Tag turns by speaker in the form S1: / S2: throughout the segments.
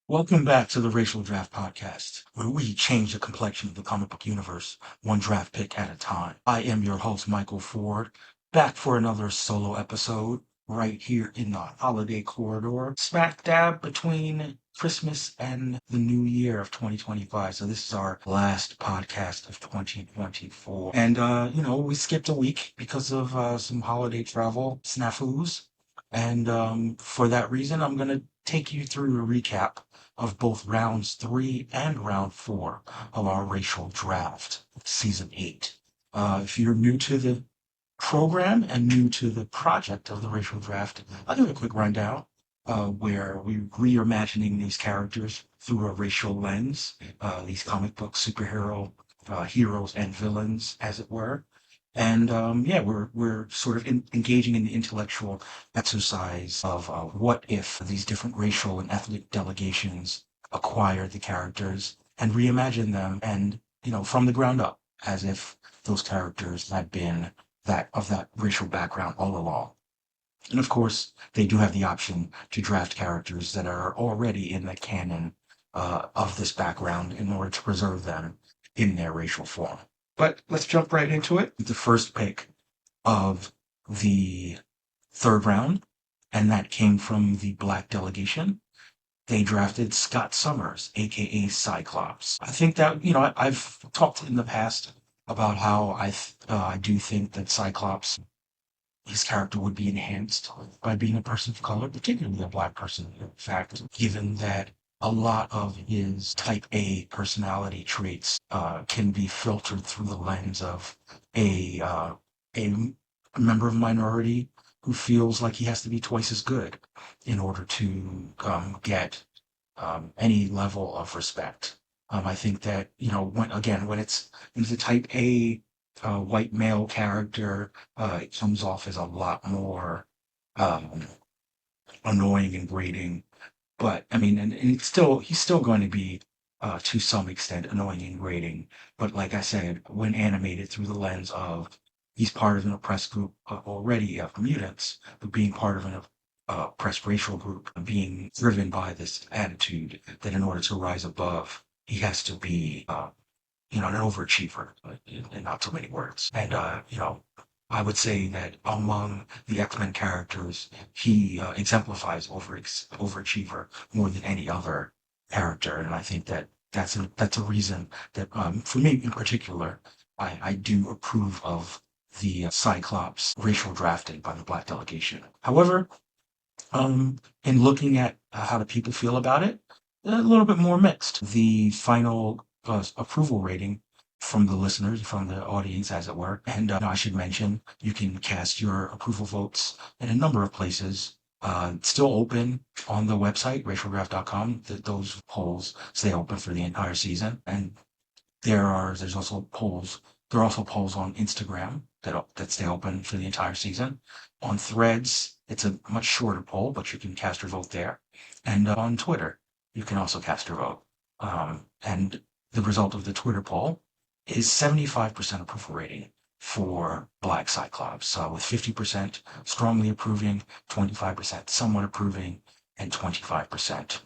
S1: Welcome back to the Racial Draft Podcast, where we change the complexion of the comic book universe, one draft pick at a time. I am your host, Michael Ford, back for another solo episode right here in the holiday corridor, smack dab between Christmas and the new year of 2025. So this is our last podcast of 2024. And, we skipped a week because of some holiday travel snafus. And for that reason, I'm going to take you through a recap of both rounds 3 and round 4 of our racial draft, season 8. If you're new to the program and new to the project of the racial draft, I'll give a quick rundown where we're reimagining these characters through a racial lens, these comic book superhero heroes and villains, as it were. And we're sort of engaging in the intellectual exercise of what if these different racial and ethnic delegations acquired the characters and reimagine them, and from the ground up, as if those characters had been that racial background all along. And of course, they do have the option to draft characters that are already in the canon of this background in order to preserve them in their racial form. But let's jump right into it. The first pick of the third round, and that came from the Black delegation. They drafted Scott Summers, aka Cyclops. I think that I've talked in the past about how I do think that Cyclops, his character would be enhanced by being a person of color, particularly a Black person. In fact, given that a lot of his type A personality traits can be filtered through the lens of a member of a minority who feels like he has to be twice as good in order to get any level of respect. I think that when it's a type A white male character, it comes off as a lot more um, annoying and grating. But I mean, and he's still going to be to some extent annoying and grating. But like I said, when animated through the lens of he's part of an oppressed group already of mutants, but being part of an oppressed racial group, being driven by this attitude that in order to rise above, he has to be an overachiever, in not so many words. And I would say that among the X-Men characters, he exemplifies overachiever more than any other character, and I think that that's a reason that, for me in particular, I do approve of the Cyclops racial drafting by the Black delegation. However, in looking at how the people feel about it, a little bit more mixed. The final approval rating from the listeners, from the audience, as it were. And I should mention, you can cast your approval votes in a number of places. Still open on the website, racialdraft.com. Those polls stay open for the entire season. And there's also polls. There are also polls on Instagram that stay open for the entire season. On Threads, it's a much shorter poll, but you can cast your vote there. And on Twitter, you can also cast your vote. And the result of the Twitter poll is 75% approval rating for Black Cyclops, with 50% strongly approving, 25% somewhat approving, and 25%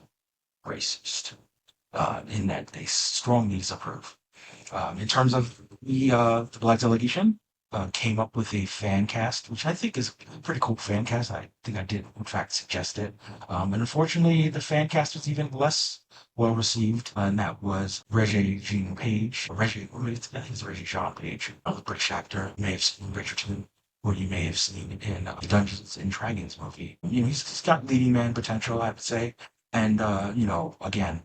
S1: racist. In that they strongly disapprove. In terms of the Black delegation, came up with a fan cast, which I think is a pretty cool fan cast. I think I did, in fact, suggest it. And unfortunately, the fan cast was even less well received, and that was Regé Jean Page. I think it's Regé Jean Page, a British actor. You may have seen Bridgerton, or you may have seen in the Dungeons and Dragons movie. He's got leading man potential, I would say. And, again,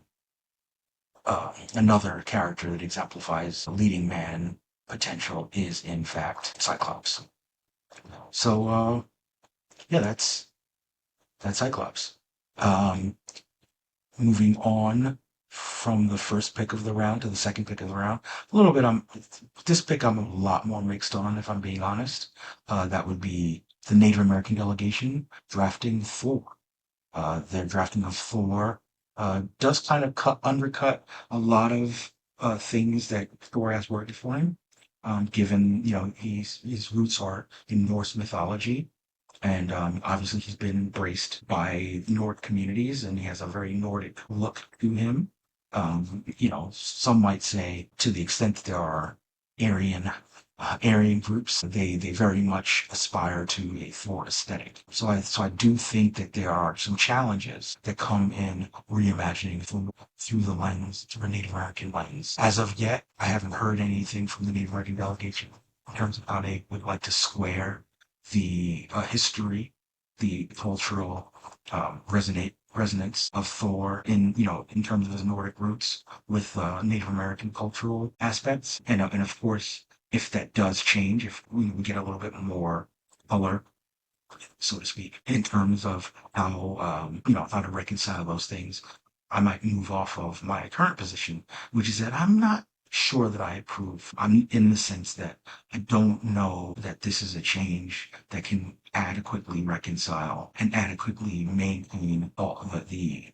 S1: another character that exemplifies leading man potential is in fact Cyclops. So that's Cyclops. Moving on from the first pick of the round to the second pick of the round, a little bit. This pick I'm a lot more mixed on, if I'm being honest. That would be the Native American delegation drafting Thor. Their drafting of Thor does kind of undercut a lot of things that Thor has worked for him, given his roots are in Norse mythology. And obviously, he's been embraced by Nordic communities, and he has a very Nordic look to him. Some might say, to the extent that there are Aryan Aryan groups, they very much aspire to a Thor aesthetic. So I do think that there are some challenges that come in reimagining through the lens, through a Native American lens. As of yet, I haven't heard anything from the Native American delegation in terms of how they would like to square the history, the cultural resonance of Thor in terms of his Nordic roots with Native American cultural aspects, and of course, if that does change, if we get a little bit more color, so to speak, in terms of how to reconcile those things, I might move off of my current position, which is that I'm not sure that I approve. I'm in the sense that I don't know that this is a change that can adequately reconcile and adequately maintain all of the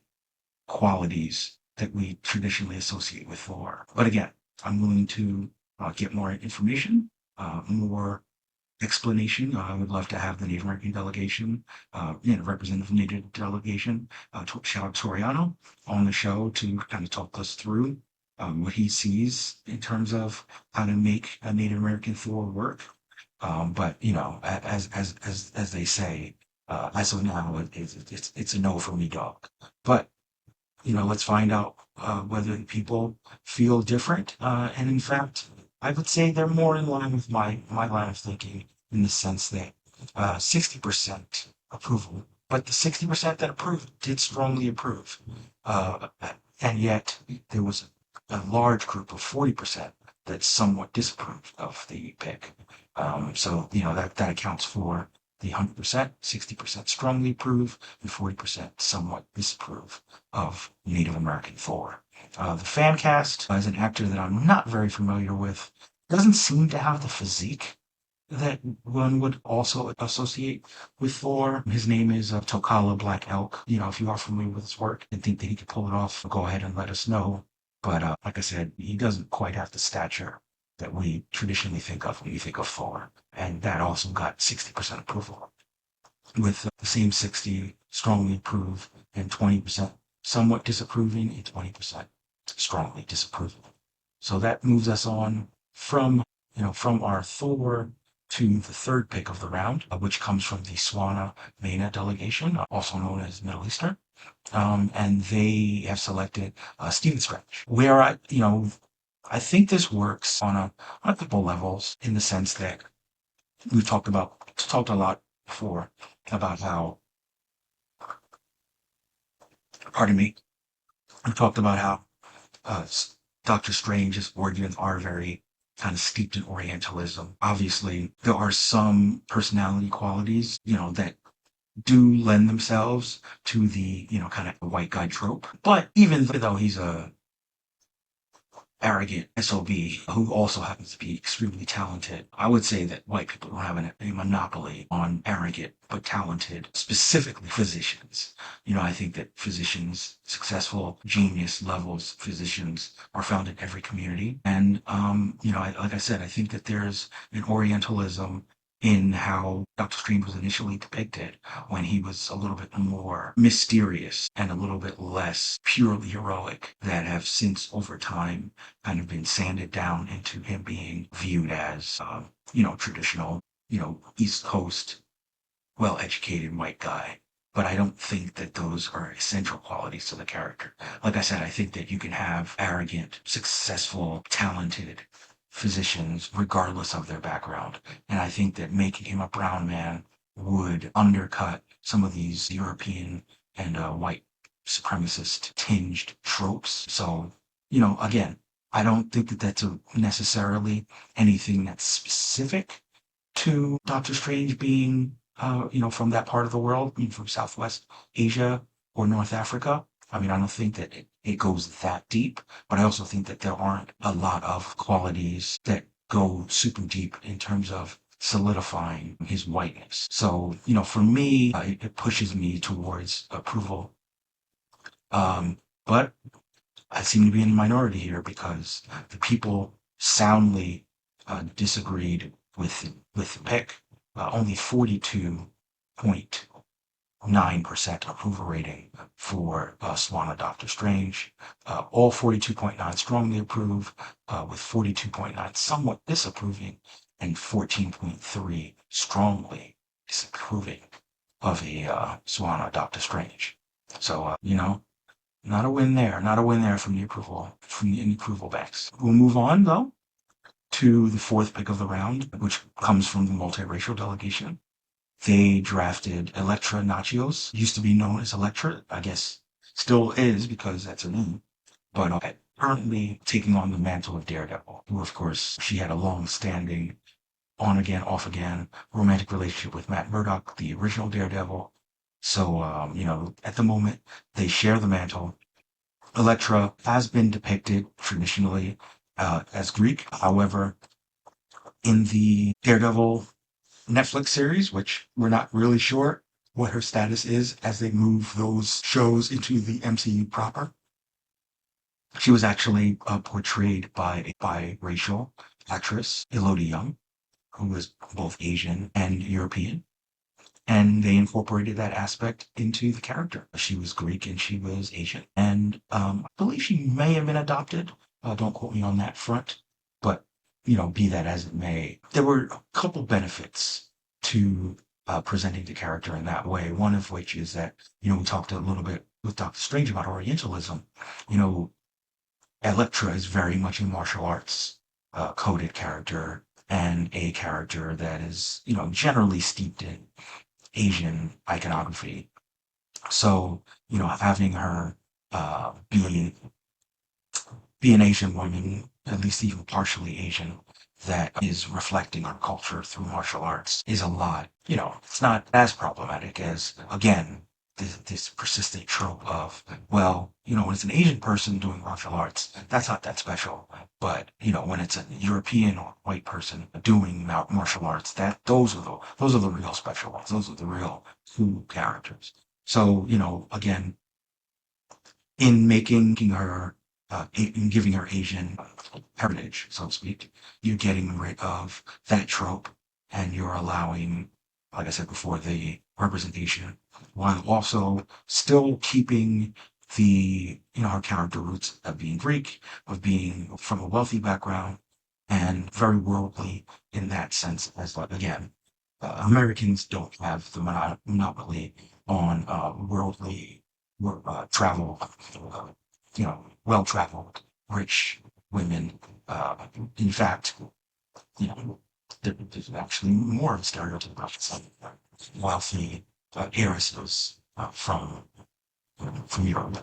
S1: qualities that we traditionally associate with Thor. But again, I'm willing to get more information, more explanation. I would love to have the Native American delegation, representative Native delegation, Shao Toriano, on the show to kind of talk us through what he sees in terms of how to make a Native American Thor work. But as they say, as of now, it's a no for me, dog. But let's find out whether people feel different. And in fact, I would say they're more in line with my line of thinking in the sense that 60% approval, but the 60% that approved did strongly approve. Uh, and yet there was a large group of 40% that somewhat disapproved of the pick. So that accounts for the 100%, 60% strongly approve, and 40% somewhat disapprove of Native American Thor. The fan cast is an actor that I'm not very familiar with. Doesn't seem to have the physique that one would also associate with Thor. His name is Tokala Black Elk. If you are familiar with his work and think that he could pull it off, go ahead and let us know. But like I said, he doesn't quite have the stature that we traditionally think of when we think of Thor. And that also got 60% approval, with the same 60 strongly approve and 20% somewhat disapproving and 20% strongly disapproving. So that moves us on from our Thor to the third pick of the round, which comes from the Swana MENA delegation, also known as Middle Eastern. And they have selected Stephen Strange, where I think this works on a couple levels, in the sense that we've talked a lot before about how, pardon me, we talked about how uh, Doctor Strange's origins are very kind of steeped in Orientalism. Obviously, there are some personality qualities, that do lend themselves to the, kind of white guy trope. But even though he's a arrogant SOB who also happens to be extremely talented, I would say that white people don't have a monopoly on arrogant but talented, specifically physicians. I think that physicians, successful genius levels physicians, are found in every community. And, like I said, I think that there's an Orientalism in how Doctor Strange was initially depicted, when he was a little bit more mysterious and a little bit less purely heroic, that have since over time kind of been sanded down into him being viewed as, traditional, East Coast, well educated white guy. But I don't think that those are essential qualities to the character. Like I said, I think that you can have arrogant, successful, talented physicians regardless of their background. And I think that making him a brown man would undercut some of these European and white supremacist tinged tropes. So, again, I don't think that that's necessarily anything that's specific to Doctor Strange being, from that part of the world, from Southwest Asia or North Africa. I mean, I don't think that it goes that deep, but I also think that there aren't a lot of qualities that go super deep in terms of solidifying his whiteness. So, for me, it pushes me towards approval. But I seem to be in the minority here, because the people soundly disagreed with the pick. Only 42 49.9% approval rating for Swana Doctor Strange. All 42.9 strongly approve, with 42.9 somewhat disapproving, and 14.3 strongly disapproving of a Swana Doctor Strange. So, not a win there. Not a win there from the approval banks. We'll move on though to the fourth pick of the round, which comes from the multiracial delegation. They drafted Elektra Natchios, used to be known as Elektra, I guess still is because that's her name, but currently taking on the mantle of Daredevil, who of course she had a long-standing on again, off again romantic relationship with Matt Murdock, the original Daredevil. So, at the moment, they share the mantle. Elektra has been depicted traditionally as Greek. However, in the Daredevil Netflix series, which we're not really sure what her status is as they move those shows into the MCU proper, she was actually portrayed by a biracial actress, Elodie Young, who was both Asian and European. And they incorporated that aspect into the character. She was Greek and she was Asian. And I believe she may have been adopted. Don't quote me on that front. But, be that as it may, there were a couple benefits to presenting the character in that way. One of which is that, we talked a little bit with Doctor Strange about Orientalism. Elektra is very much a martial arts coded character and a character that is, generally steeped in Asian iconography. So, having her be an Asian woman, at least even partially Asian, that is reflecting our culture through martial arts is a lot. It's not as problematic as, again, this persistent trope of, well, when it's an Asian person doing martial arts, that's not that special. But, when it's a European or white person doing martial arts, those are the real special ones. Those are the real cool characters. So, again, in making her, in giving her Asian heritage, so to speak, you're getting rid of that trope and you're allowing, like I said before, the representation while also still keeping her character roots of being Greek, of being from a wealthy background, and very worldly in that sense. As like, again, Americans don't have the monopoly on worldly travel, well-traveled, rich women. In fact, there's actually more of a stereotype of some wealthy heiresses from Europe.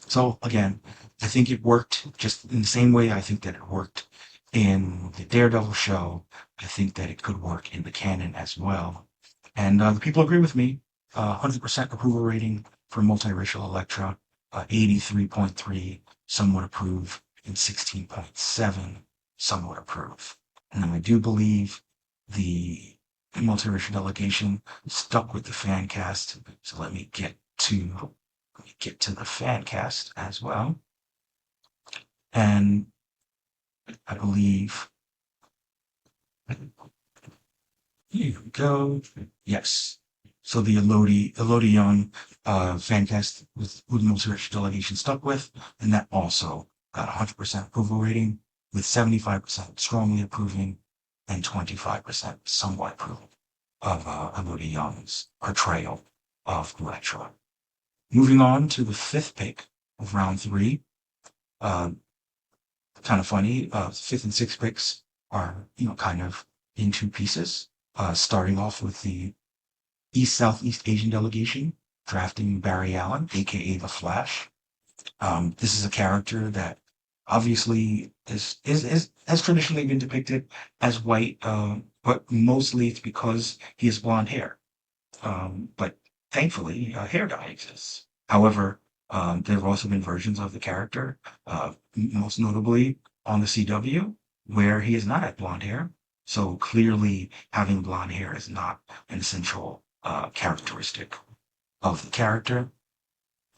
S1: So again, I think it worked just in the same way I think that it worked in the Daredevil show. I think that it could work in the canon as well. And the people agree with me. 100% approval rating for multiracial Elektra, 83.3 somewhat approve, and 16.7 somewhat approve. And I do believe the multiracial delegation stuck with the fan cast. So let me get to the fan cast as well. And I believe, here we go. Yes. So the Elodie Young fan cast with who the multiracial delegation stuck with, and that also got 100% approval rating, with 75% strongly approving and 25% somewhat approving of Elodie Young's portrayal of Elektra. Moving on to the fifth pick of round 3. Kind of funny. Fifth and sixth picks are, kind of in two pieces. Starting off with the Southeast Asian delegation, drafting Barry Allen, aka The Flash. This is a character that obviously has traditionally been depicted as white, but mostly it's because he has blonde hair. But thankfully, hair dye exists. However, there have also been versions of the character, most notably on the CW, where he has not had blonde hair. So clearly, having blonde hair is not an essential characteristic of the character.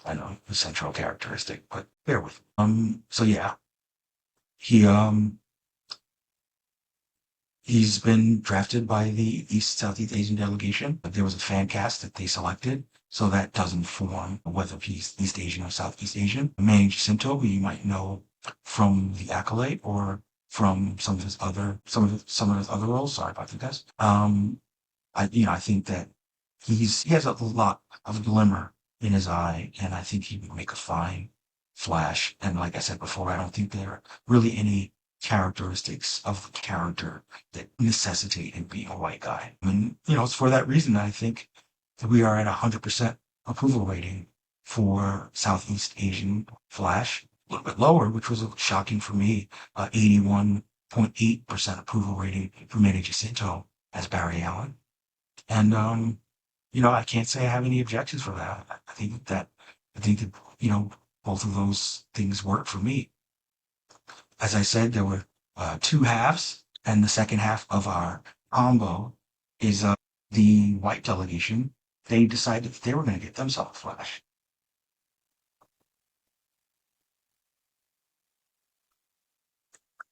S1: I know, essential characteristic, but bear with me. So yeah, he He's been drafted by the Southeast Asian delegation. There was a fan cast that they selected, so that does inform whether he's East Asian or Southeast Asian. Manny Jacinto, who you might know from The Acolyte or from some of his other roles. Sorry about that, guys. I think that he has a lot of glimmer in his eye, and I think he would make a fine Flash. And like I said before, I don't think there are really any characteristics of the character that necessitate him being a white guy. And it's for that reason that I think that we are at 100% approval rating for Southeast Asian Flash. A little bit lower, which was shocking for me. 81.8% approval rating for Manny Jacinto as Barry Allen. And I can't say I have any objections for that. I think that both of those things work for me. As I said, there were two halves, and the second half of our combo is the white delegation. They decided that they were going to get themselves a Flash.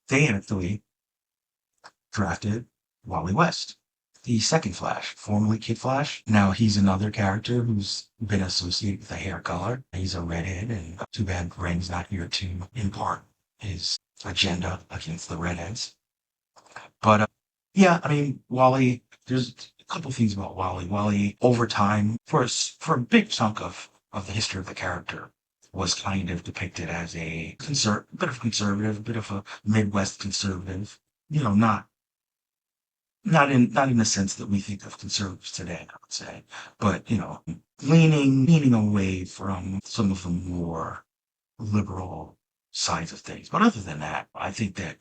S1: They actually drafted Wally West, the second Flash, formerly Kid Flash. Now he's another character who's been associated with a hair color. He's a redhead, and too bad Ren's not here to impart his agenda against the redheads. But yeah, I mean, Wally, there's a couple things about Wally. Wally, over time, for a big chunk of the history of the character, was kind of depicted as a bit of conservative, a bit of a Midwest conservative. Not not in the sense that we think of conservatives today, I would say, but leaning away from some of the more liberal sides of things. But other than that, I think that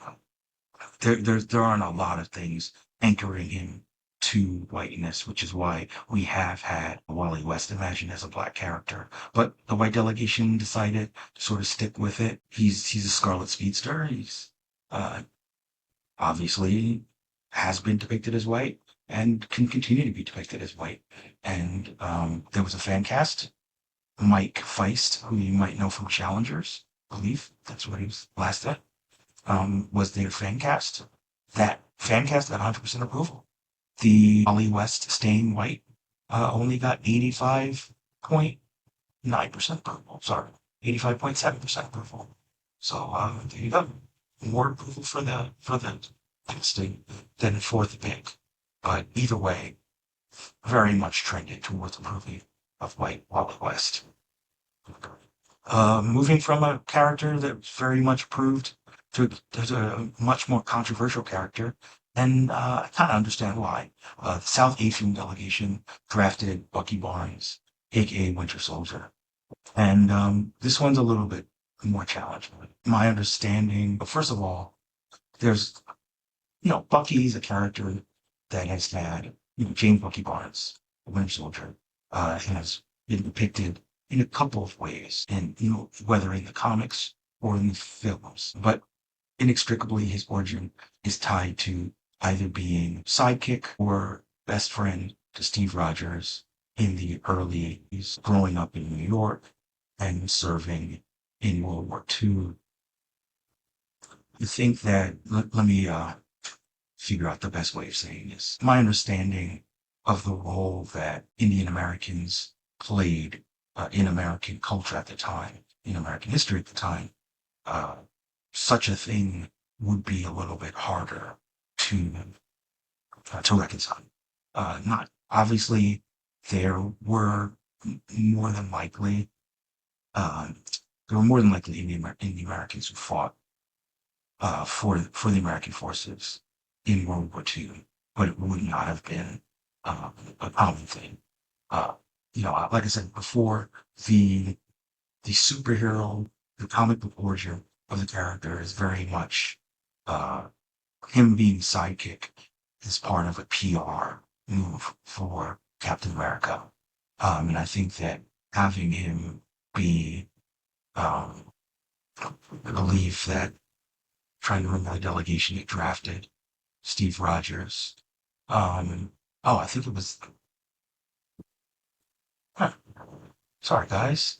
S1: there aren't a lot of things anchoring him to whiteness, which is why we have had Wally West imagined as a black character. But the white delegation decided to sort of stick with it. He's a Scarlet Speedster. He's obviously has been depicted as white and can continue to be depicted as white. And there was a fan cast, Mike Feist, who you might know from Challengers, I believe that's what he was last at, was their fan cast. That fan cast got 100% approval. The Wally West staying white only got 85.9% approval. Sorry, 85.7% approval. So there you go. More approval for the casting than for the pick. But either way, very much trended towards approving of white Wally West. Moving from a character that was very much approved to a much more controversial character, and I kind of understand why. The South Asian delegation drafted Bucky Barnes, aka Winter Soldier, and this one's a little bit more challenging. My understanding, first of all, there's Bucky's a character that has had James Bucky Barnes, the Winter Soldier, has been depicted in a couple of ways, and whether in the comics or in the films, but inextricably his origin is tied to either being sidekick or best friend to Steve Rogers in the early 80s, growing up in New York and serving in World War II. I think that, let me figure out the best way of saying this. My understanding of the role that Indian Americans played in American culture at the time, in American history at the time, such a thing would be a little bit harder to reconcile. Not obviously, there were more than likely Indian Americans who fought for the American forces in World War II, but it would not have been a common thing. Like I said before, the superhero, the comic book origin of the character is very much him being sidekick is part of a PR move for Captain America. And I think that having him be, I believe that trying to remember the delegation that drafted Steve Rogers. I think it was. Huh, sorry, guys.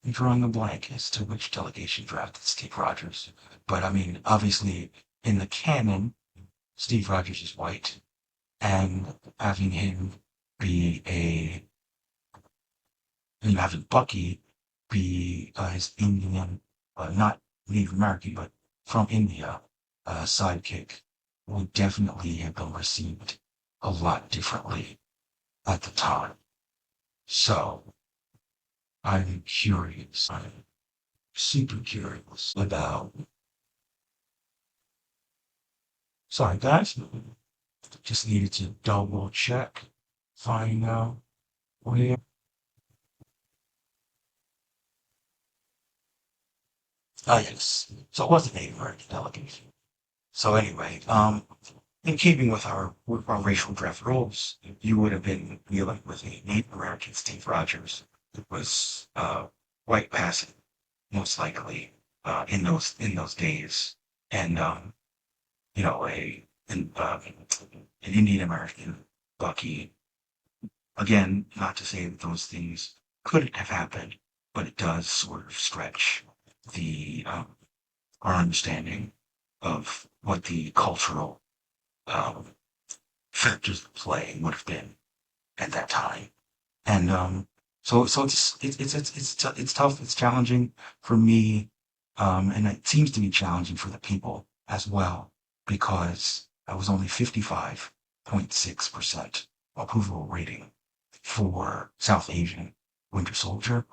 S1: I'm drawing a blank as to which delegation drafted Steve Rogers. But I mean, obviously, in the canon, Steve Rogers is white, and having him be having Bucky be his Indian, not Native American, but from India, sidekick would definitely have been received a lot differently at the time. So I'm curious. I'm super curious about. Sorry, guys. Just needed to double check, find out where. Oh, yes. So it was a Native American delegation. So anyway, in keeping with our racial draft rules, you would have been dealing with a Native American Steve Rogers who was white passing, most likely, in those days, and you know, an Indian American Bucky. Again, not to say that those things couldn't have happened, but it does sort of stretch the our understanding of what the cultural um, factors of play would have been at that time. And so it's tough. It's challenging for me, and it seems to be challenging for the people as well because I was only 55.6% approval rating for South Asian Winter Soldier,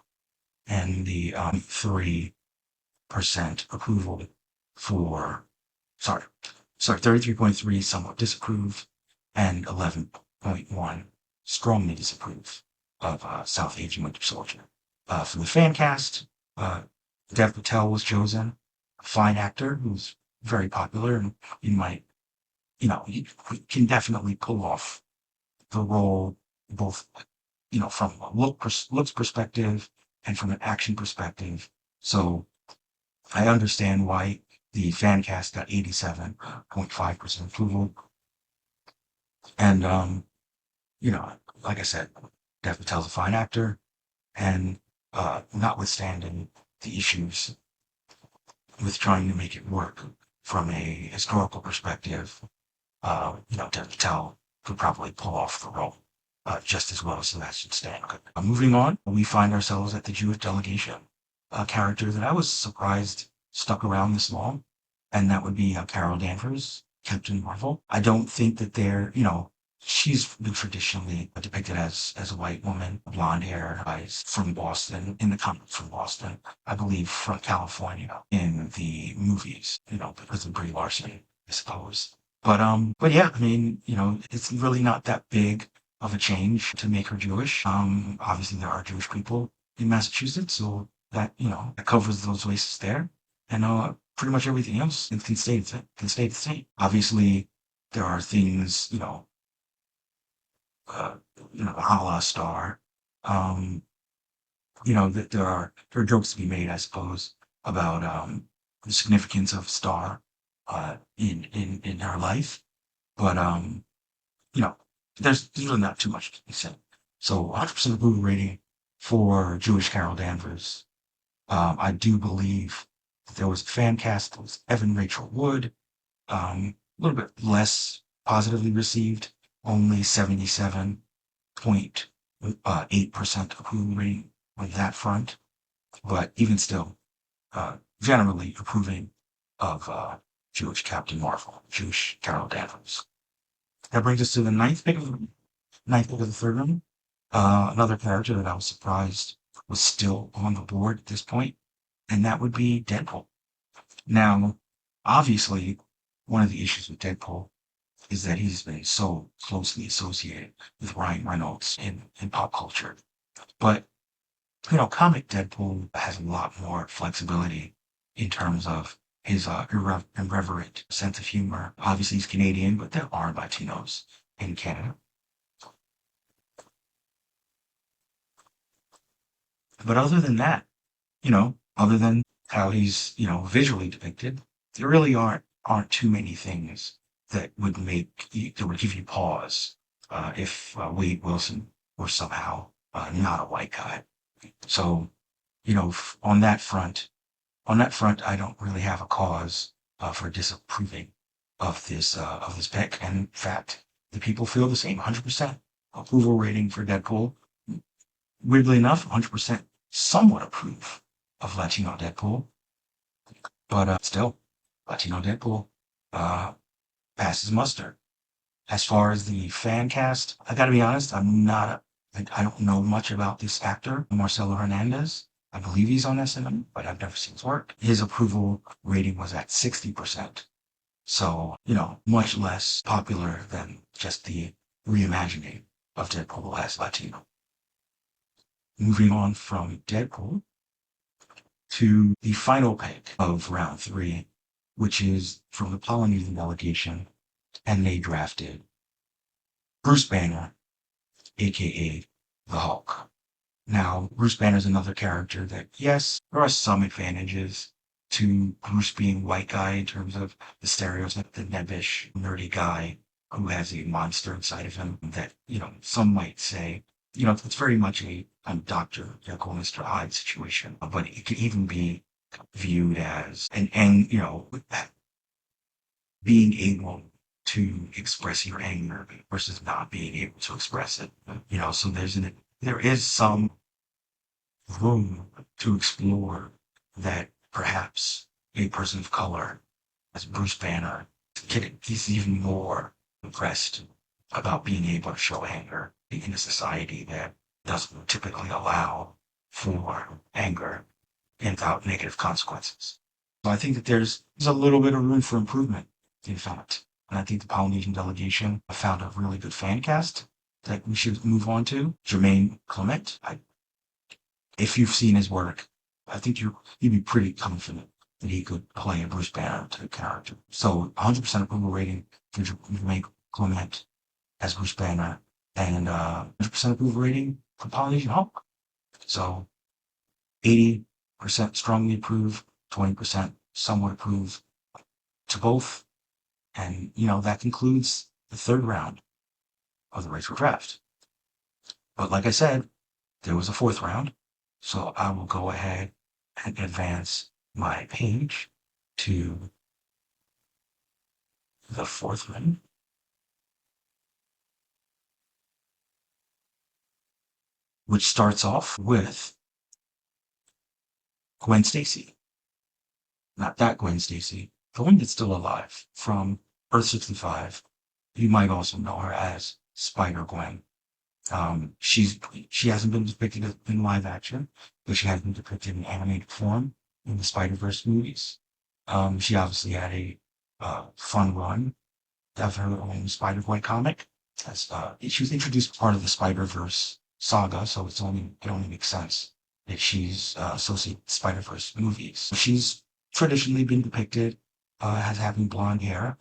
S1: and the 3% approval for sorry, 33.3 somewhat disapprove, and 11.1 strongly disapprove of South Asian Winter Soldier. For the fan cast, uh, Dev Patel was chosen, a fine actor who's very popular, and you might, he can definitely pull off the role both, from a looks perspective and from an action perspective. So I understand why the fan cast got 87.5% approval. And, you know, like I said, Dev Patel's a fine actor, and notwithstanding the issues with trying to make it work from a historical perspective, Dev Patel could probably pull off the role just as well as Sebastian Stan could. Moving on, we find ourselves at the Jewish delegation, a character that I was surprised stuck around this long, and that would be Carol Danvers, Captain Marvel. I don't think that she's been traditionally depicted as a white woman, blonde hair, eyes, from Boston, in the comics from Boston, I believe from California in the movies, because of Brie Larson, I suppose. But yeah, I mean, it's really not that big of a change to make her Jewish. Obviously there are Jewish people in Massachusetts, so that covers those bases there. And pretty much everything else can stay the same. Obviously, there are things, uh, a la Star. Um, that there are jokes to be made, I suppose, about the significance of Star in her life. But there's really not too much to be said. So 100% approval rating for Jewish Carol Danvers. I do believe that there was a fan cast that was Evan Rachel Wood, a little bit less positively received, only 77.8% approval rating on that front. But even still, generally approving of Jewish Captain Marvel, Jewish Carol Danvers. That brings us to the ninth pick of the third round. Another character that I was surprised was still on the board at this point, and that would be Deadpool. Now, obviously, one of the issues with Deadpool is that he's been so closely associated with Ryan Reynolds in pop culture. But, comic Deadpool has a lot more flexibility in terms of his irreverent sense of humor. Obviously, he's Canadian, but there are Latinos in Canada. But other than that, other than how he's, visually depicted, there really aren't too many things that would give you pause if Wade Wilson were somehow not a white guy. So, on that front, I don't really have a cause for disapproving of this pick. And in fact, the people feel the same. 100% approval rating for Deadpool. Weirdly enough, 100% somewhat approve of Latino Deadpool, but still, Latino Deadpool passes muster. As far as the fan cast, I gotta be honest, I don't know much about this actor, Marcelo Hernandez. I believe he's on SNL, but I've never seen his work. His approval rating was at 60%. So, much less popular than just the reimagining of Deadpool as Latino. Moving on from Deadpool to the final pick of round 3, which is from the Polynesian delegation, and they drafted Bruce Banner, aka the Hulk. Now, Bruce Banner is another character that, yes, there are some advantages to Bruce being white guy in terms of the stereotype, the nebbish, nerdy guy who has a monster inside of him that, some might say, it's very much a Dr. Jekyll and Mr. Hyde situation, but it can even be viewed as being able to express your anger versus not being able to express it. So there is some room to explore that perhaps a person of color, as Bruce Banner, he's even more impressed about being able to show anger in a society that doesn't typically allow for anger without negative consequences. So I think that there's a little bit of room for improvement, in fact. And I think the Polynesian delegation found a really good fan cast that we should move on to. Jermaine Clement. If you've seen his work, I think you'd be pretty confident that he could play a Bruce Banner type character. So 100% approval rating for Jermaine Clement as Bruce Banner, and 100% approval rating for Polynesian Hulk. So 80% strongly approve, 20% somewhat approve to both. And, that concludes the third round of the retro draft. But like I said, there was a fourth round. So I will go ahead and advance my page to the fourth round, which starts off with Gwen Stacy. Not that Gwen Stacy, the one that's still alive from Earth 65. You might also know her as Spider-Gwen. She hasn't been depicted in live action, but she has been depicted in animated form in the Spider-Verse movies. She obviously had a fun run of her own Spider-Gwen comic. She was introduced as part of the Spider-Verse saga, so it only makes sense that she's associated with Spider-Verse movies. She's traditionally been depicted as having blonde hair,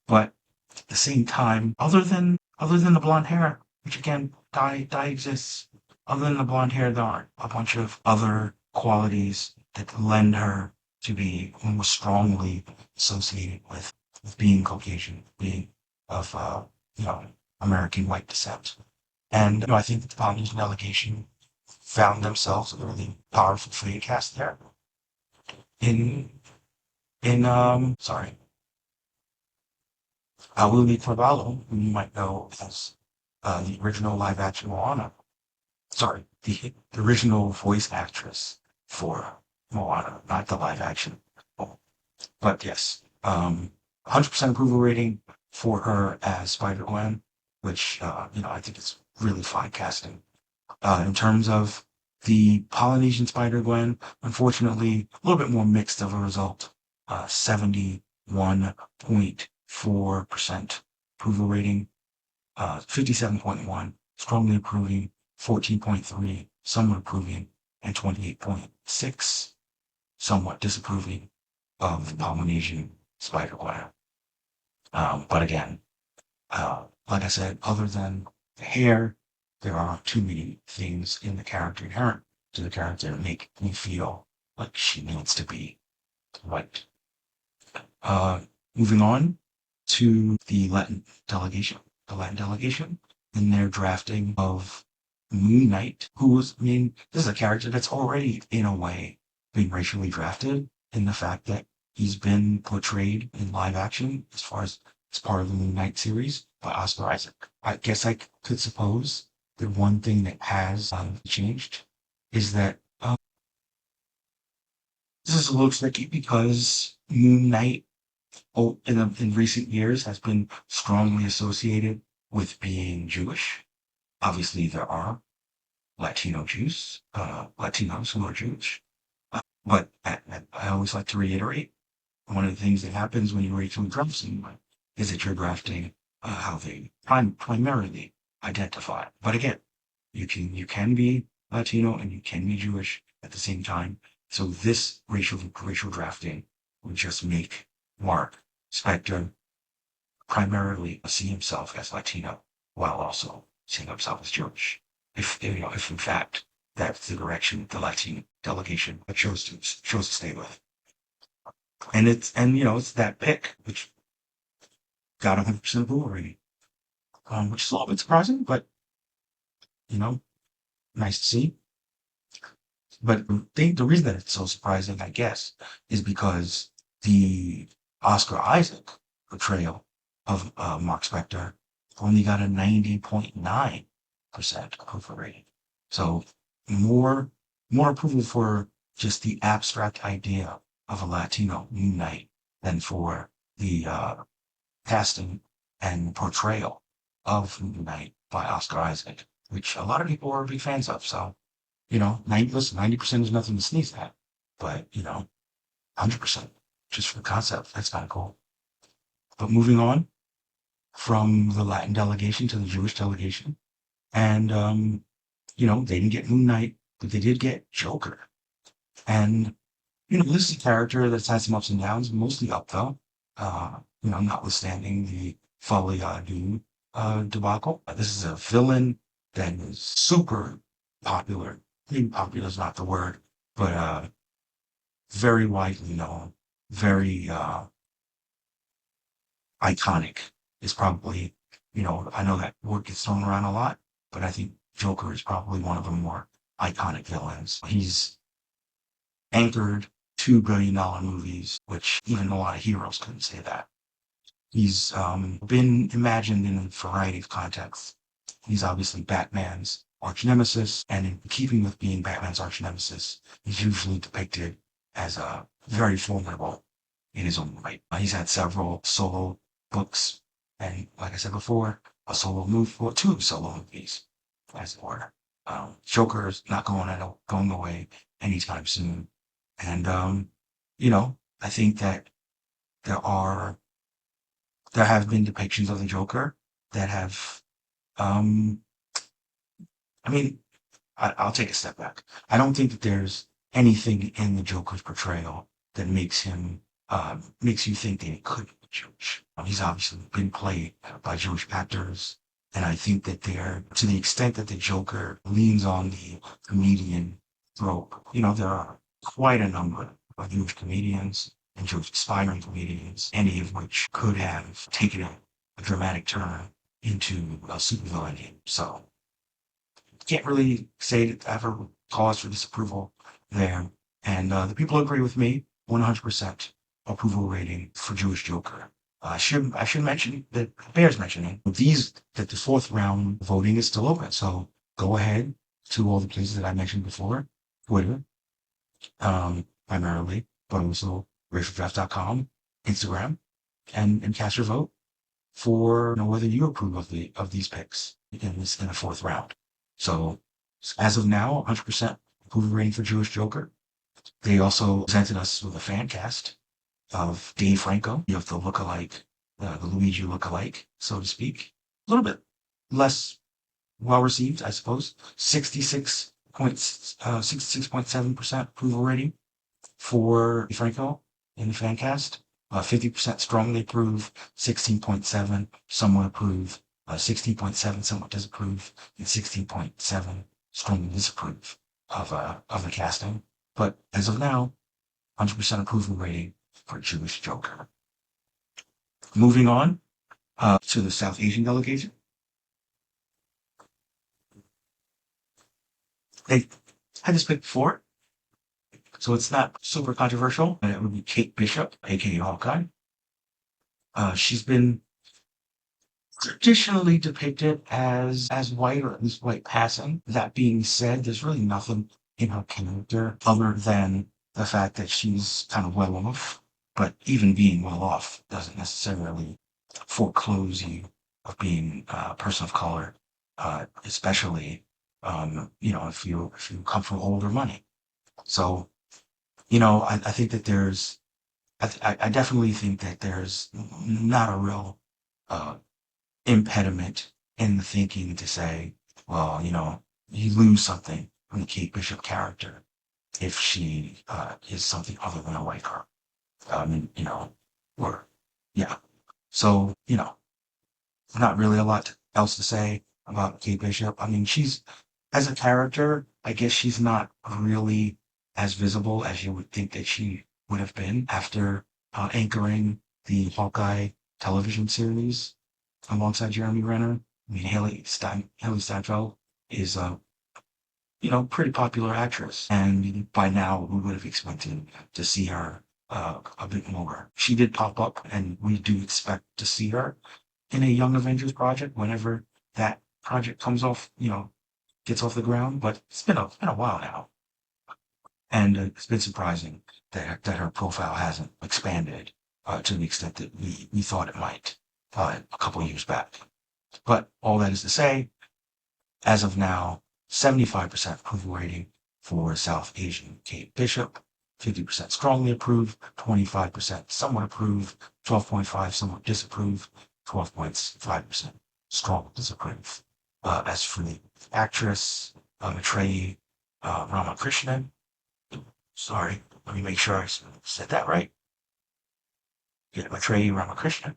S1: but at the same time, other than the blonde hair, which again, dye exists. Other than the blonde hair, there are a bunch of other qualities that lend her to be more strongly associated with being Caucasian, being of American white descent. And I think that the Polynesian delegation found themselves a really powerful fan cast there. Auli'i Cravalho, who you might know as the original live action Moana. Sorry, the original voice actress for Moana, not the live action. But yes, 100% approval rating for her as Spider-Gwen, which, I think is really fine casting. In terms of the Polynesian Spider-Gwen, unfortunately, a little bit more mixed of a result. 71.4% approval rating, 57.1 strongly approving, 14.3 somewhat approving, and 28.6 somewhat disapproving of the Polynesian Spider-Gwen. But again, like I said, other than the hair, there are too many things in the character inherent to the character that make me feel like she needs to be white. Moving on to the Latin delegation. The Latin delegation in their drafting of Moon Knight, this is a character that's already, in a way, being racially drafted in the fact that, he's been portrayed in live action as part of the Moon Knight series by Oscar Isaac. I guess I could suppose the one thing that has changed is that this is a little tricky because Moon Knight in recent years has been strongly associated with being Jewish. Obviously, there are Latinos who are Jewish. But I always like to reiterate, one of the things that happens when you reach to draft someone is that you're drafting how they primarily identify. But again, you can be Latino and you can be Jewish at the same time. So this racial drafting would just make Mark Spector primarily see himself as Latino while also seeing himself as Jewish. If in fact that's the direction the Latino delegation chose to stay with. It's that pick which got 100% approval rating, which is a little bit surprising, but you know, nice to see. But the reason that it's so surprising, I guess, is because the Oscar Isaac portrayal of Mark Spector only got a 90.9% approval rating. So more approval for just the abstract idea of a Latino Moon Knight than for the casting and portrayal of Moon Knight by Oscar Isaac, which a lot of people are big fans of. So, 90% is nothing to sneeze at, but 100% just for the concept, that's kind of cool. But moving on from the Latin delegation to the Jewish delegation, and they didn't get Moon Knight, but they did get Joker. And this is a character that's had some ups and downs, mostly up though. Notwithstanding the Folie à Deux debacle. This is a villain that is super popular. Maybe popular is not the word, but very widely known, very iconic is probably, I know that word gets thrown around a lot, but I think Joker is probably one of the more iconic villains. He's anchored $2 billion movies, which even a lot of heroes couldn't say that. He's been imagined in a variety of contexts. He's obviously Batman's arch nemesis, and in keeping with being Batman's arch nemesis, he's usually depicted as very formidable in his own right. He's had several solo books, and like I said before, two solo movies, as it were. Joker's not going away anytime soon. And I think that there have been depictions of the Joker that have I'll take a step back. I don't think that there's anything in the Joker's portrayal that makes you think that he could be Jewish. He's obviously been played by Jewish actors, and I think that to the extent that the Joker leans on the comedian trope, there are quite a number of Jewish comedians and Jewish aspiring comedians, any of which could have taken a dramatic turn into a supervillain. So can't really say that I have a cause for disapproval there. And the people agree with me, 100% approval rating for Jewish Joker. I should mention that bears mentioning that the fourth round voting is still open. So go ahead to all the places that I mentioned before, Twitter, primarily, but also racialdraft.com, Instagram, and cast your vote for whether you approve of these picks in the fourth round. So as of now, 100% approval rating for Jewish Joker. They also presented us with a fan cast of Dave Franco. You have the lookalike, the Luigi lookalike, so to speak. A little bit less well received, I suppose. 66.7% approval rating for Dave Franco in the fan cast. 50% strongly approve, 16.7 somewhat approve, 16.7 somewhat disapprove, and 16.7 strongly disapprove of the casting. But as of now, 100% approval rating for Jewish Joker. Moving on to the South Asian delegation. They had this pick before. So it's not super controversial, and it would be Kate Bishop, aka Hawkeye. She's been traditionally depicted as white, or at least white passing. That being said, there's really nothing in her character other than the fact that she's kind of well off. But even being well off doesn't necessarily foreclose you of being a person of color, especially if you come from older money. So I think that I definitely think that there's not a real uh, impediment in the thinking to say, well, you lose something from the Kate Bishop character if she is something other than a white girl. Or, yeah. So, not really a lot else to say about Kate Bishop. I mean, as a character, I guess she's not really as visible as you would think that she would have been after anchoring the Hawkeye television series alongside Jeremy Renner. I mean, Haley Steinfeld is a pretty popular actress, and by now we would have expected to see her a bit more. She did pop up, and we do expect to see her in a Young Avengers project whenever that project comes off, gets off the ground. But it's been a while now, and it's been surprising that her profile hasn't expanded to the extent that we thought it might a couple of years back. But all that is to say, as of now, 75% approval rating for South Asian Kate Bishop, 50% strongly approve, 25% somewhat approve, 12.5 somewhat disapprove, 12.5% strong disapprove. As for the actress, Maitreyi Ramakrishnan, sorry, let me make sure I said that right. Yeah, Maitreyi Ramakrishnan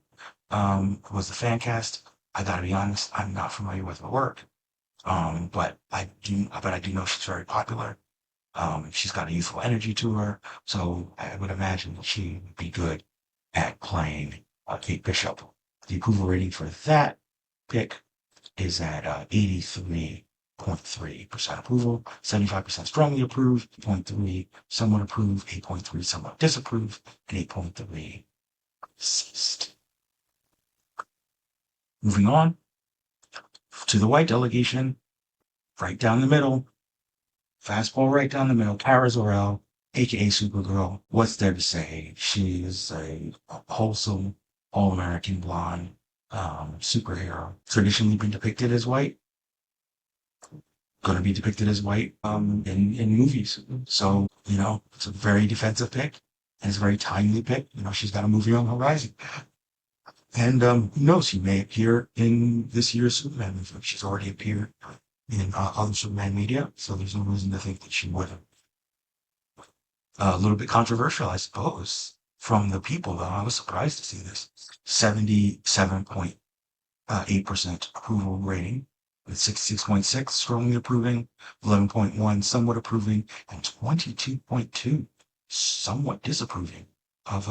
S1: was the fan cast. I gotta be honest, I'm not familiar with her work. But I do know she's very popular. She's got a youthful energy to her, so I would imagine that she would be good at playing Kate Bishop. The approval rating for that pick is at 83.3% approval, 75% strongly approved, 0.3 somewhat approved, 8.3 somewhat disapprove, and 8.3 ceased. Moving on to the white delegation, right down the middle, fastball right down the middle, Kara Zor-El, aka Supergirl. What's there to say? She is a wholesome, all-American blonde superhero. Traditionally been depicted as white. Going to be depicted as white in movies. So, it's a very defensive pick, and it's a very timely pick. She's got a movie on the horizon. And who knows, she may appear in this year's Superman movie. She's already appeared in other Superman media, so there's no reason to think that she wouldn't. A little bit controversial, I suppose, from the people, though. I was surprised to see this. 77.8% approval rating, with 66.6 strongly approving, 11.1 somewhat approving, and 22.2 somewhat disapproving of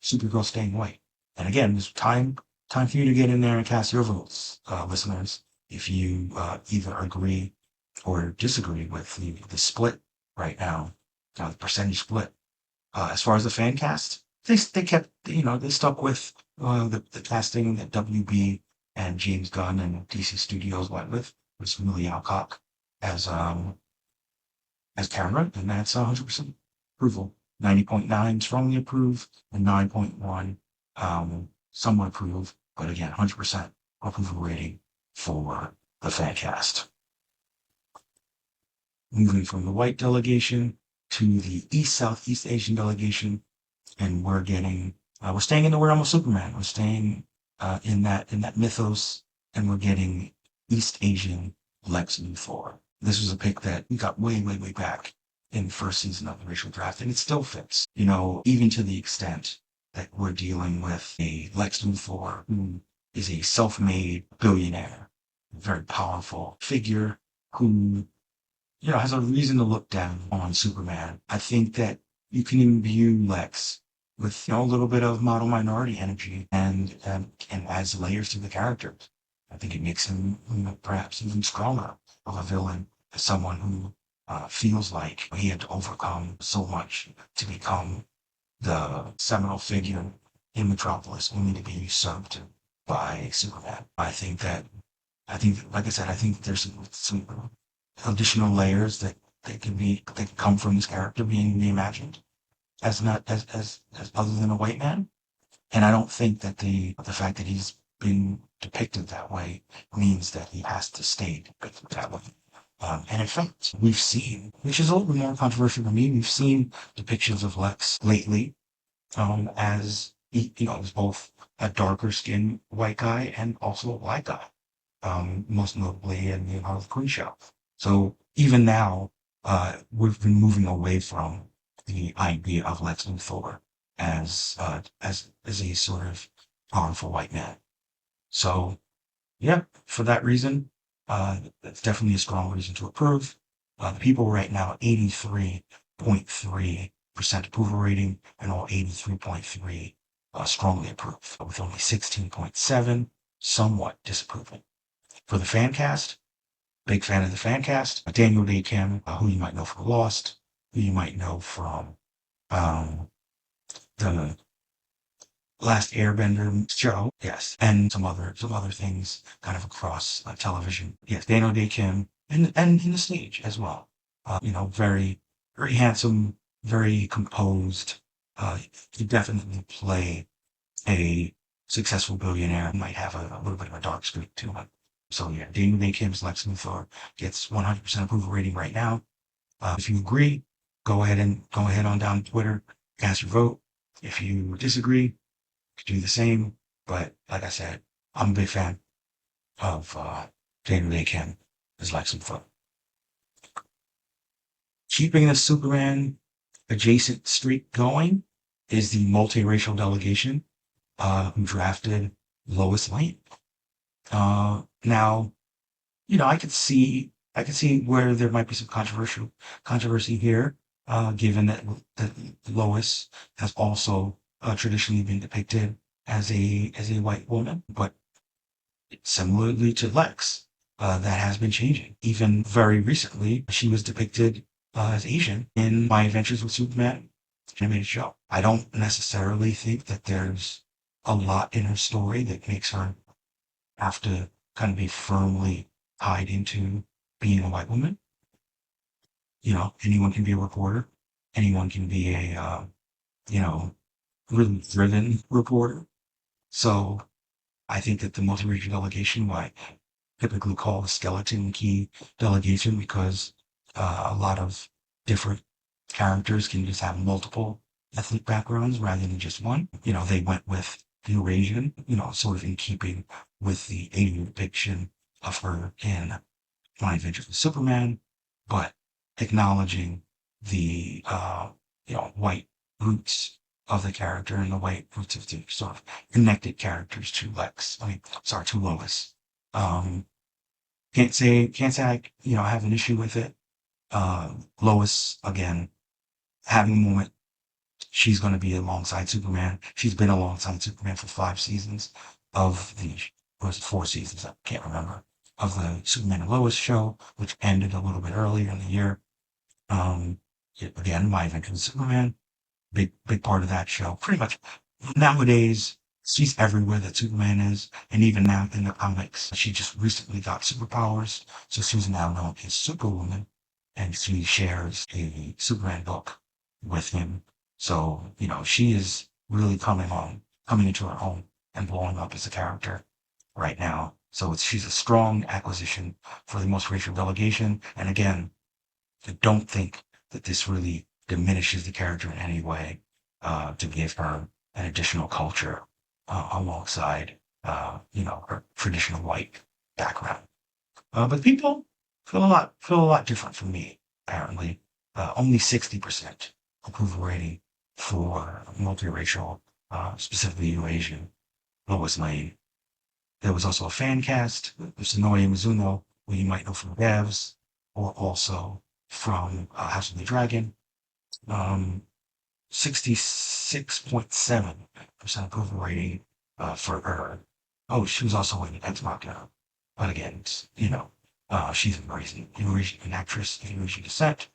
S1: Supergirl staying white. And again, it's time for you to get in there and cast your votes, listeners. If you either agree or disagree with the split right now, the percentage split. As far as the fan cast, they kept, they stuck with the casting that WB and James Gunn and DC Studios went with Millie Alcock as Karen, and that's 100% approval. 90.9 strongly approved and 9.1 somewhat approved, but again, 100% approval rating for the fan cast. Moving from the white delegation to the Southeast Asian delegation, and we're staying in the realm of Superman. We're staying in that mythos, and we're getting East Asian Lex Luthor. This was a pick that we got way, way, way back in the first season of the racial draft, and it still fits. Even to the extent that we're dealing with a Lex Luthor who is a self-made billionaire, very powerful figure who has a reason to look down on Superman. I think that you can imbue Lex with a little bit of model minority energy and adds layers to the character. I think it makes him perhaps even stronger of a villain as someone who feels like he had to overcome so much to become the seminal figure in Metropolis, only to be usurped by Superman. Like I said, I think there's some additional layers that can come from this character being reimagined as not as other than a white man. And I don't think that the fact that he's been depicted that way means that he has to stay depicted that way. And in fact, we've seen, which is a little bit more controversial to me, we've seen depictions of Lex lately as as both a darker skinned white guy and also a white guy, most notably in the Harley Quinn show. So even now, we've been moving away from the idea of Lex Luthor as a sort of powerful white man. So yeah, for that reason, that's definitely a strong reason to approve. The people right now, 83.3% approval rating, and all 83.3 strongly approve, with only 16.7 somewhat disapproving. For the fan cast, big fan of the fan cast. Daniel Day Kim, who you might know from Lost, who you might know from um, the Last Airbender show, yes, and some other things kind of across television. Yes, Daniel Day Kim, and in the stage as well. Very very handsome, very composed. He definitely play a successful billionaire. Might have a little bit of a dark streak to him. So yeah, Daniel Day Kim's Lex Luthor gets 100% approval rating right now. If you agree, go ahead on down to Twitter, cast your vote. If you disagree, could do the same. But like I said, I'm a big fan of Daniel Day Kim as Lex Luthor. Keeping the Superman adjacent streak going is the multiracial delegation who drafted Lois Lane. Now, I could see where there might be some controversy here, given that Lois has also traditionally been depicted as a white woman, but similarly to Lex, that has been changing. Even very recently, she was depicted as Asian in My Adventures with Superman animated show. I don't necessarily think that there's a lot in her story that makes her have to kind of be firmly tied into being a white woman. Anyone can be a reporter. Anyone can be a, you know, really driven reporter. So I think that the multiracial delegation, what I typically call the skeleton key delegation, because a lot of different characters can just have multiple ethnic backgrounds rather than just one. They went with the Eurasian, sort of in keeping with the Asian depiction of her in My Adventures with Superman, but acknowledging the white roots of the character and the white roots of the sort of connected characters to Lex. I mean, sorry, to Lois. Um, can't say I have an issue with it. Lois again having a moment. She's going to be alongside Superman. She's been alongside Superman for 5 seasons of the, was it 4 seasons? I can't remember, of the Superman and Lois show, which ended a little bit earlier in the year. Um, Again, My Adventures with Superman, big part of that show. Pretty much nowadays, she's everywhere that Superman is, and even now in the comics, she just recently got superpowers, so she's now known as Superwoman, and she shares a Superman book with him. So she is really coming into her own and blowing up as a character right now. So she's a strong acquisition for the most racial delegation. And again, I don't think that this really diminishes the character in any way to give her an additional culture alongside, her traditional white background. But people feel a lot different from me. Apparently, only 60% approval rating for multiracial, specifically Eurasian Lois Lane. There was also a fan cast. There's Sonoya Mizuno, who you might know from Devs, or also from House of the Dragon. 66.7% approval rating for her. Oh, she was also in Ex Machina. But again, She's an actress of Eurasian descent,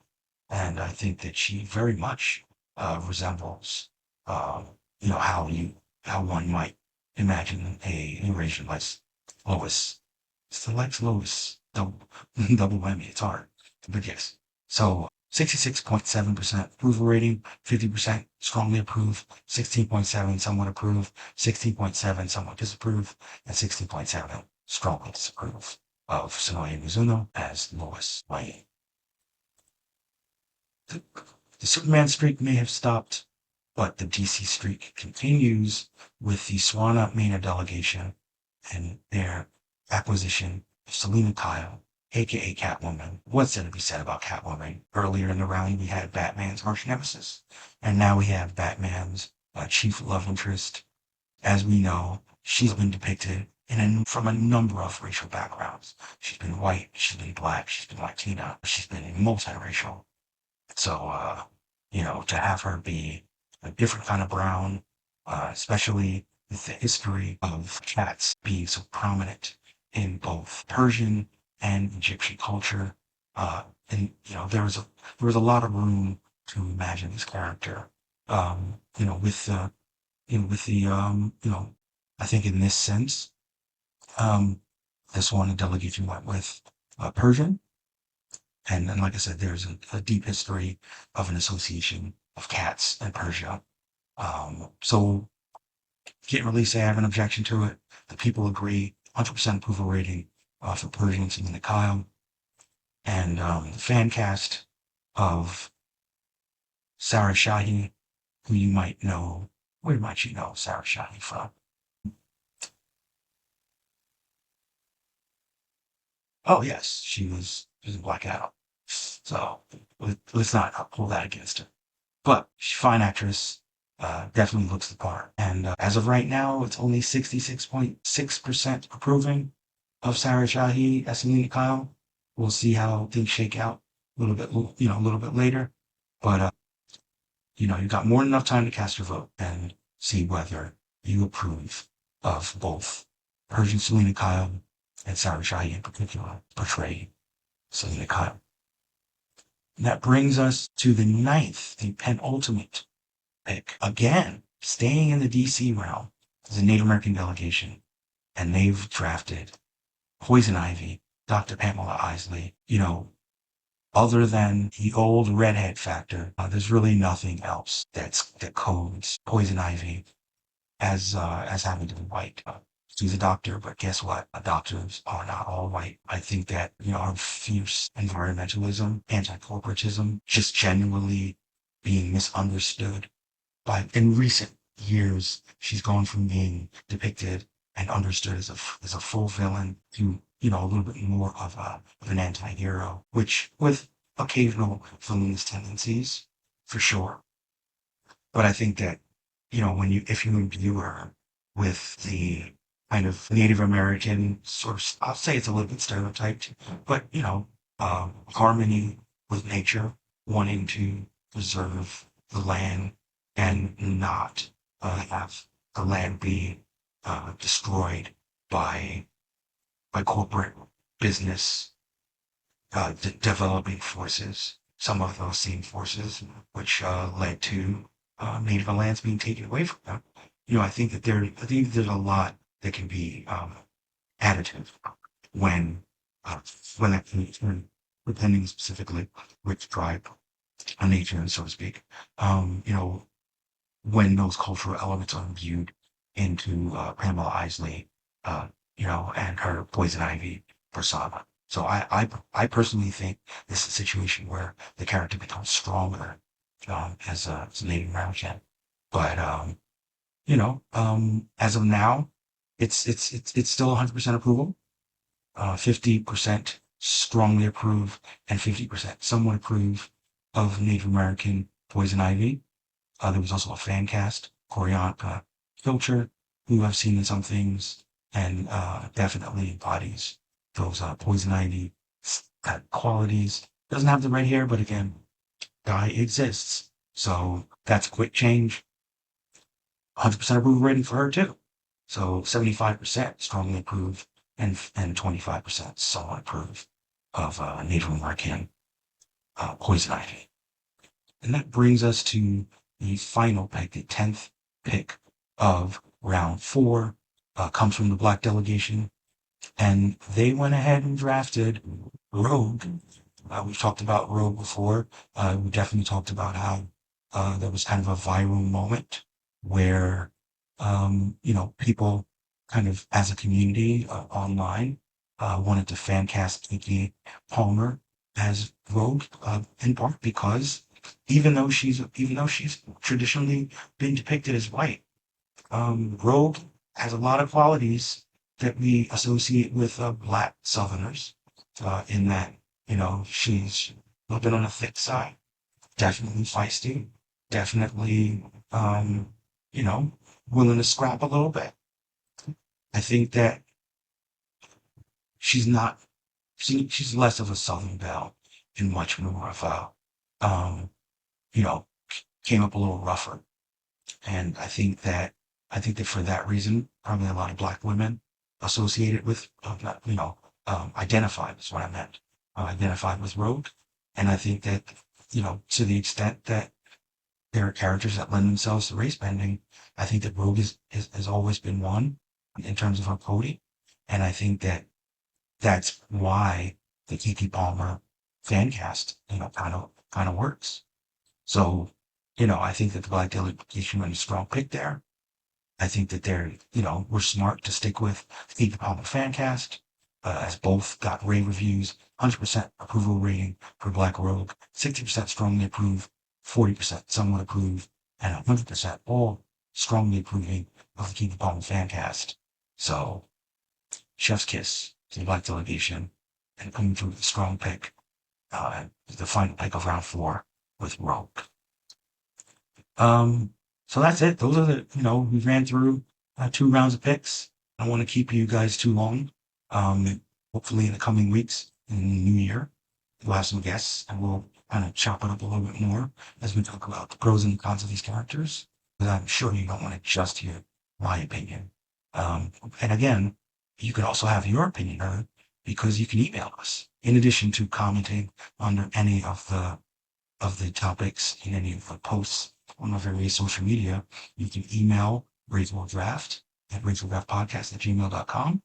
S1: and I think that she very much resembles, uh, how one might imagine a Eurasian like Lois. It's the Lex Lois double, double whammy. It's hard, but yes. So 66.7% approval rating, 50% strongly approve, 16.7 somewhat approve, 16.7 somewhat disapprove, and 16.7 strongly disapprove of Sonoya Mizuno as Lois Lane. The Superman streak may have stopped, but the DC streak continues with the Swana Mena delegation and their acquisition of Selina Kyle, aka Catwoman. What's there to be said about Catwoman? Earlier in the round, we had Batman's arch nemesis, and now we have Batman's chief love interest. As we know, she's been depicted from a number of racial backgrounds. She's been white, she's been black, she's been Latina, she's been multiracial. So, to have her be a different kind of brown, especially with the history of cats being so prominent in both Persian and Egyptian culture, and there was a lot of room to imagine this character, with I think in this sense, this one delegation went with Persian. And like I said, there's a deep history of an association of cats and Persia. So can't really say I have an objection to it. The people agree, 100% approval rating for Persian and Selina Kyle. And the fan cast of Sarah Shahi, who you might know. Where might you know Sarah Shahi from? Oh yes, she was in Black Adam. So let's not hold that against her. But she's a fine actress, definitely looks the part. And as of right now, it's only 66.6% approving of Sarah Shahi as Selina Kyle. We'll see how things shake out a little bit later. But you've got more than enough time to cast your vote and see whether you approve of both Persian Selina Kyle and Sarah Shahi in particular portray Selina Kyle. And that brings us to the ninth, the penultimate pick. Again, staying in the DC realm is a Native American delegation, and they've drafted Poison Ivy, Dr. Pamela Isley. Other than the old redhead factor, there's really nothing else that codes Poison Ivy as having to be white. She's a doctor, but guess what? Doctors are not all white. I think that, our fierce environmentalism, anti-corporatism, just genuinely being misunderstood in recent years, she's gone from being depicted and understood as a full villain to, a little bit more of an anti-hero, which with occasional villainous tendencies, for sure. But I think that, if you imbue her with the kind of Native American sort of, I'll say it's a little bit stereotyped, but, harmony with nature, wanting to preserve the land and not have the land be destroyed by corporate business developing forces. Some of those same forces, which led to native lands being taken away from them. I think there's a lot that can be additive when depending specifically which tribe or nation, so to speak. When those cultural elements are imbued into Pamela Isley, and her Poison Ivy persona. So I personally think this is a situation where the character becomes stronger as a Native American. But as of now, it's still 100% approval, 50% strongly approve, and 50% somewhat approve of Native American Poison Ivy. There was also a fan cast, Corianka Filcher, who I've seen in some things, and definitely embodies those Poison Ivy qualities. Doesn't have the red hair, but again, guy exists. So that's a quick change. 100% approval rating for her too. So 75% strongly approve and 25% somewhat approve. of Native American poison ivy. And that brings us to the final pick, the 10th pick of round 4, comes from the Black delegation. And they went ahead and drafted Rogue. We've talked about Rogue before. We definitely talked about how there was kind of a viral moment where, people kind of as a community online wanted to fan cast Keke Palmer as Rogue, in part because even though she's traditionally been depicted as white, Rogue has a lot of qualities that we associate with Black Southerners. In that, she's a little bit on the thick side, definitely feisty, definitely, willing to scrap a little bit. I think that she's not, she's less of a Southern belle and much more of a, um, you know, came up a little rougher. And I think that for that reason, probably a lot of Black women associated with, not, identified is what I meant, identified with Rogue. And I think that, to the extent that there are characters that lend themselves to race bending, I think that Rogue has always been one in terms of her coding. And I think that that's why the Keke Palmer fan cast, kind of works. So, I think that the Black delegation went a strong pick there. I think that we're smart to stick with the Keke Palmer fan cast, as both got rave reviews, 100% approval rating for Black Rogue, 60% strongly approve, 40% somewhat approve, and 100% all strongly approving of the Keke Palmer fan cast. So, chef's kiss to the Black delegation, and coming through with a strong pick, the final pick of round 4 with Rogue. So that's it. Those are we ran through 2 rounds of picks. I don't want to keep you guys too long. Hopefully in the coming weeks in the new year, we'll have some guests and we'll kind of chop it up a little bit more as we talk about the pros and cons of these characters. Because I'm sure you don't want to just hear my opinion. And again, you can also have your opinion heard because you can email us. In addition to commenting under any of the topics in any of the posts on our various social media, you can email RaisingWellDraft at RaisingWellDraftPodcast@gmail.com.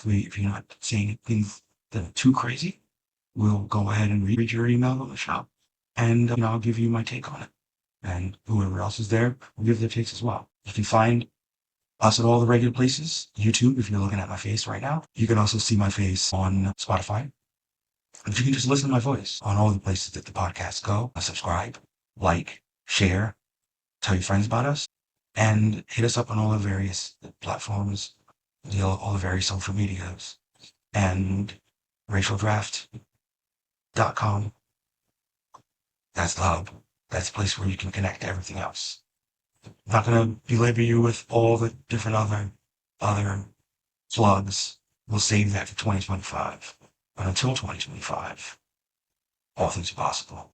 S1: If you're not saying things that are too crazy, we'll go ahead and read your email on the shop, and I'll give you my take on it. And whoever else is there will give their takes as well. You can find us at all the regular places. YouTube, if you're looking at my face right now. You can also see my face on Spotify. But you can just listen to my voice on all the places that the podcasts go. Subscribe, like, share, tell your friends about us, and hit us up on all the various platforms, all the various social medias, and racialdraft.com. That's the hub. That's the place where you can connect to everything else. I'm not going to belabor you with all the different other plugs. We'll save that for 2025. But until 2025, all things are possible.